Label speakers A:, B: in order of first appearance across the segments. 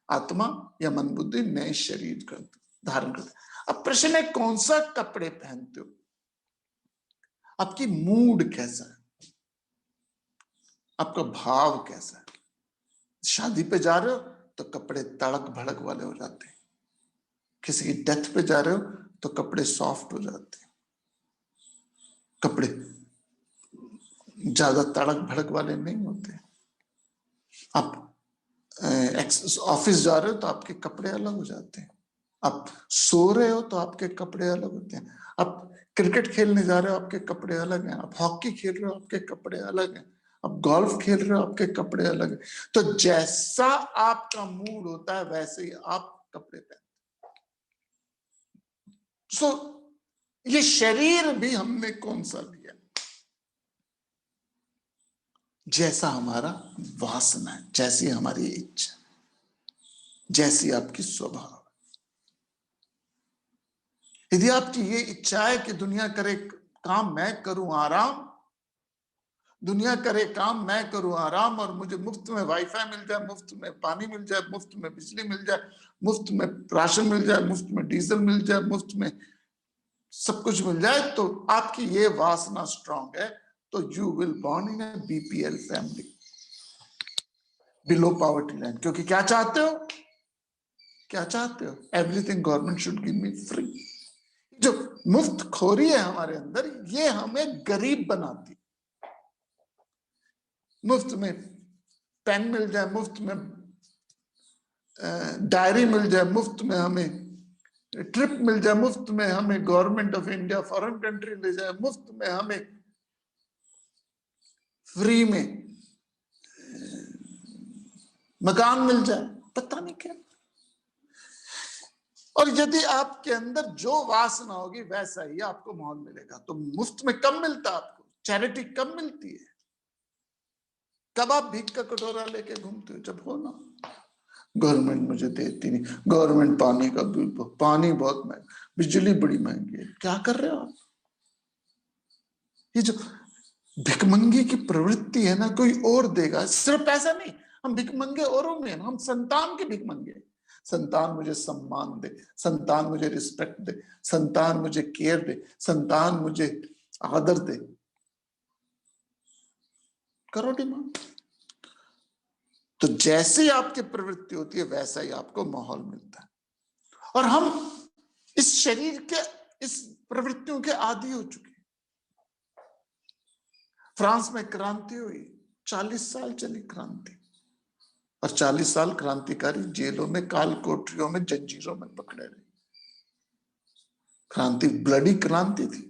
A: आत्मा या मन बुद्धि नए शरीर का धारण करते। अब प्रश्न है कौन सा कपड़े पहनते हो, आपकी मूड कैसा है, आपका भाव कैसा है। शादी पे जा रहे हो तो कपड़े तड़क भड़क वाले हो जाते हैं, किसी की डेथ पे जा रहे हो तो कपड़े सॉफ्ट हो जाते हैं, कपड़े ज्यादा तड़क भड़क वाले नहीं होते। आप ऑफिस जा रहे हो तो आपके कपड़े अलग हो जाते हैं, आप सो रहे हो तो आपके कपड़े अलग होते हैं, आप क्रिकेट खेलने जा रहे हो आपके कपड़े अलग हैं, आप हॉकी खेल रहे हो आपके कपड़े अलग हैं, आप गोल्फ खेल रहे हो आपके कपड़े अलग हैं। तो जैसा आपका मूड होता है वैसे ही आप कपड़े पहनते। सो ये शरीर भी हमने कौन सा लिया, जैसा हमारा वासना है, जैसी हमारी इच्छा, जैसी आपकी स्वभाव। यदि आपकी ये इच्छा है कि दुनिया करे काम मैं करूं आराम, दुनिया करे काम मैं करूं आराम, और मुझे मुफ्त में वाईफाई मिल जाए, मुफ्त में पानी मिल जाए, मुफ्त में बिजली मिल जाए, मुफ्त में राशन मिल जाए, मुफ्त में डीजल मिल जाए, मुफ्त में सब कुछ मिल जाए, तो आपकी ये वासना स्ट्रांग है, तो you will born in A BPL family, below poverty line. क्योंकि क्या चाहते हो, क्या चाहते हो, everything government should give me free. जो मुफ्त खोरी है हमारे अंदर, ये हमें गरीब बनाती। मुफ्त में पेन मिल जाए, मुफ्त में डायरी मिल जाए, मुफ्त में हमें ट्रिप मिल जाए, मुफ्त में हमें government of India foreign country ले जाए, मुफ्त में हमें फ्री में मकान मिल जाए, पता नहीं क्या। और यदि आपके अंदर जो वासना होगी वैसा ही आपको माहौल मिलेगा। तो मुफ्त में कब मिलता है आपको, चैरिटी कब मिलती है, कब आप भीख का कटोरा लेके घूमते हो, जब हो ना गवर्नमेंट मुझे देती नहीं, गवर्नमेंट पानी का बिल, पानी बहुत महंगा, बिजली बड़ी महंगी है, क्या कर रहे हो आप। ये जो भिकमंगी की प्रवृत्ति है ना, कोई और देगा, सिर्फ पैसा नहीं, हम भिकमंगे औरों में, हम संतान के भिकमंगे। संतान मुझे सम्मान दे, संतान मुझे रिस्पेक्ट दे, संतान मुझे केयर दे, संतान मुझे आदर दे, करो डिमांड। तो जैसी आपकी प्रवृत्ति होती है वैसा ही आपको माहौल मिलता है। और हम इस शरीर के इस प्रवृत्तियों के आदी हो चुके हैं। फ्रांस में क्रांति हुई, 40 साल चली क्रांति, और 40 साल क्रांतिकारी जेलों में, काल कोठरियों में, जंजीरों में पकड़े रहे। क्रांति ब्लडी क्रांति थी।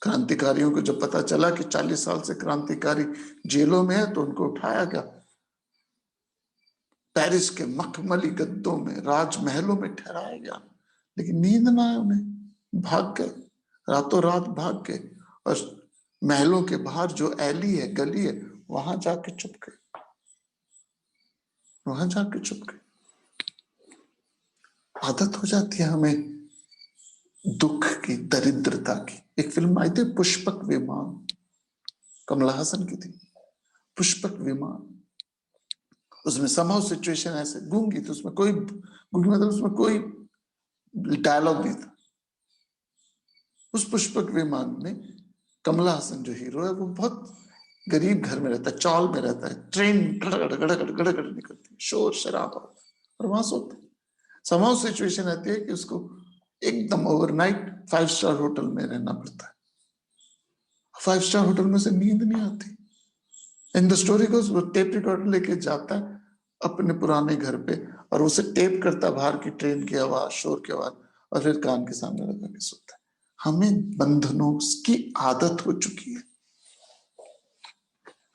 A: क्रांतिकारियों को जब पता चला कि 40 साल से क्रांतिकारी जेलों में है, तो उनको उठाया गया, पेरिस के मखमली गद्दों में, राजमहलों में ठहराया गया, लेकिन नींद ना आए उन्हें, भाग गए, रातों रात भाग गए, और महलों के बाहर जो ऐली है, गली है, वहां जाके चुप गए, वहां जाके चुप गए। आदत हो जाती है हमें दुख की, दरिद्रता की। एक फिल्म आई थी पुष्पक विमान, कमला हासन की थी, पुष्पक विमान। उसमें समहाउ सिचुएशन ऐसे, गूंगी तो उसमें कोई, गूंगी मतलब उसमें कोई डायलॉग नहीं था। उस पुष्पक विमान में कमला हासन जो हीरो है, वो बहुत गरीब घर में रहता है, चौल में रहता है, ट्रेन गड़गड़ गड़गड़ गड़गड़ निकलती है, शोर शराबा, और वहां सोता है। समहाउ सिचुएशन आती है कि उसको एकदम ओवरनाइट 5 स्टार होटल में रहना पड़ता है। 5 स्टार होटल में से नींद नहीं आती। इन द स्टोरी को वो टेप रिकॉर्डर लेके जाता है अपने पुराने घर पे, और उसे टेप करता बाहर की ट्रेन की आवाज, शोर की आवाज, और फिर कान के सामने लगा के सोता है। हमें बंधनों की आदत हो चुकी है,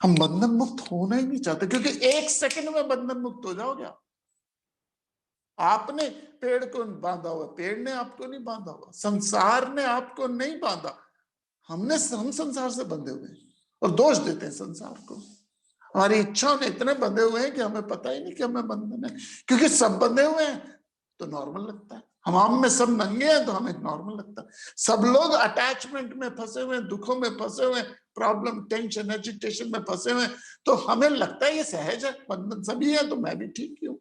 A: हम बंधन मुक्त होना ही नहीं चाहते, क्योंकि 1 सेकंड में बंधन मुक्त हो जाओगे आप। आपने पेड़ को बांधा हुआ, पेड़ ने आपको नहीं बांधा हुआ, संसार ने आपको नहीं बांधा, हम संसार से बंधे हुए हैं, और दोष देते हैं संसार को। हमारी इच्छाओं ने इतने बंधे हुए हैं कि हमें पता ही नहीं कि हमें बंधन है, क्योंकि सब बंधे हुए हैं तो नॉर्मल लगता है। हम में सब नंगे हैं तो हमें नॉर्मल लगता है। सब लोग अटैचमेंट में फंसे हुए हैं, दुखों में फंसे हुए हैं, प्रॉब्लम, टेंशन, एजिटेशन में फंसे हुए हैं, तो हमें लगता है ये सहज है, बंधन सभी है तो मैं भी ठीक ही हूं।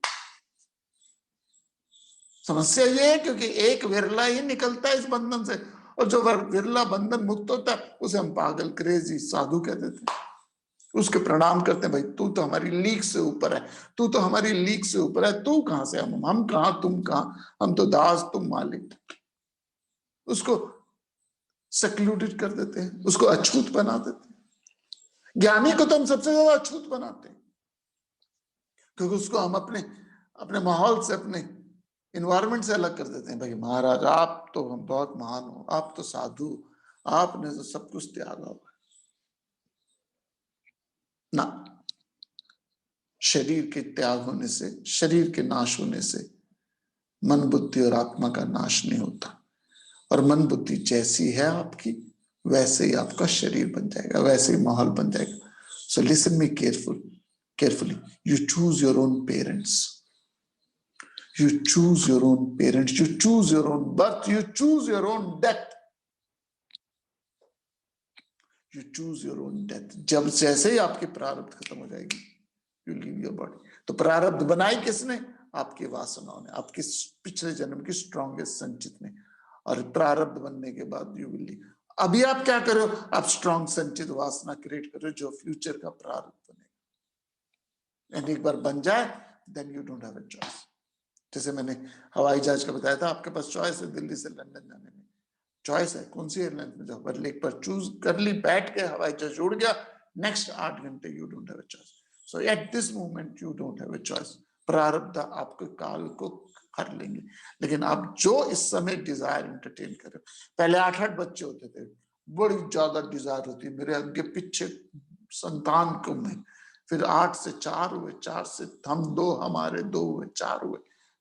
A: समस्या ये है क्योंकि एक विरला ही निकलता है इस बंधन से, और जो विरला बंधन मुक्त होता है उसे हम पागल, क्रेजी, साधु कह देते हैं। उसके प्रणाम करते हैं, भाई तू तो हमारी लीग से ऊपर है, तू तो हमारी लीग से ऊपर है, तू कहां से, हम कहां, तुम कहां, हम तो दास, तुम मालिक। उसको सेक्लूडेड कर देते हैं, उसको अछूत बना देते हैं। ज्ञानी को तो हम सबसे ज्यादा अछूत बनाते हैं, क्योंकि उसको हम अपने अपने माहौल से, अपने इन्वायरमेंट से अलग कर देते हैं। भाई महाराज आप तो हम बहुत महान हो, आप तो साधु, आपने तो सब कुछ त्यागा हुआ ना। शरीर के त्याग होने से, शरीर के नाश होने से मन, बुद्धि और आत्मा का नाश नहीं होता। और मन बुद्धि जैसी है आपकी, वैसे ही आपका शरीर बन जाएगा, वैसे ही माहौल बन जाएगा। So listen me carefully, you choose your own parents, you choose your own parents, you choose your own birth, you choose your own death, you choose your own death। जब जैसे ही आपकी प्रारब्ध खत्म हो जाएगी, you leave your body। तो प्रारब्ध बनाई किसने? आपकी वासनाओं ने, आपके पिछले जन्म की स्ट्रॉन्गेस्ट संचित ने। और प्रारब्ध बनने के बाद यू विल लीव। अभी आप क्या कर रहे हो? आप स्ट्रॉन्ग संचित वासना क्रिएट कर रहे हो जो फ्यूचर का प्रारब्ध बनेगा। एक बार बन जाए then you don't have a choice. जैसे मैंने हवाई जहाज का बताया था, आपके पास चॉइस है दिल्ली से लंदन जाने में, चॉइस है कौन सी एयरलाइन में जाओ, पर एक बार चूज कर ली, बैठ के हवाई जहाज उड़ गया, नेक्स्ट 8 घंटे you don't have a choice. So at this moment you don't have a choice. प्रारब्ध आपके काल को कर लेंगे। लेकिन आप जो इस समय डिजायर एंटरटेन कर रहे हो, पहले 8-8 बच्चे होते थे, बड़ी ज्यादा डिजायर होती है, मेरे आगे पीछे संतान कम है, फिर 8 से 4 हुए, 4 से हम 2, हमारे 2 हुए, 4 हुए,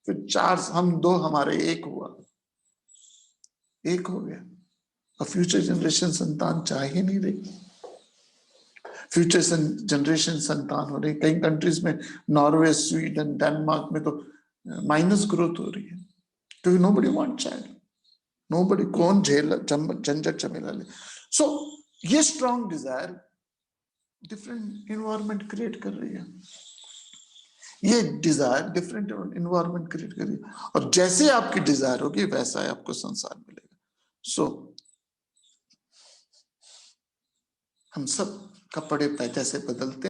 A: फिर 4 हम 2 हमारे 1 हुआ, 1 हो गया। और फ्यूचर जनरेशन संतान चाह ही नहीं रही। फ्यूचर जनरेशन संतान हो रही, कई कंट्रीज में, नॉर्वे, स्वीडन, डेनमार्क में तो माइनस ग्रोथ हो रही है, क्योंकि नोबडी वांट चाइल्ड, नोबडी, कौन झंझट झमेला ले। सो ये strong Dzire different environment create कर रही है, ये डिजायर डिफरेंट इन्वायरमेंट क्रिएट कर रही है, और जैसे आपकी डिजायर होगी वैसा ही आपको संसार मिलेगा। सो हम सब कपड़े पैसे से बदलते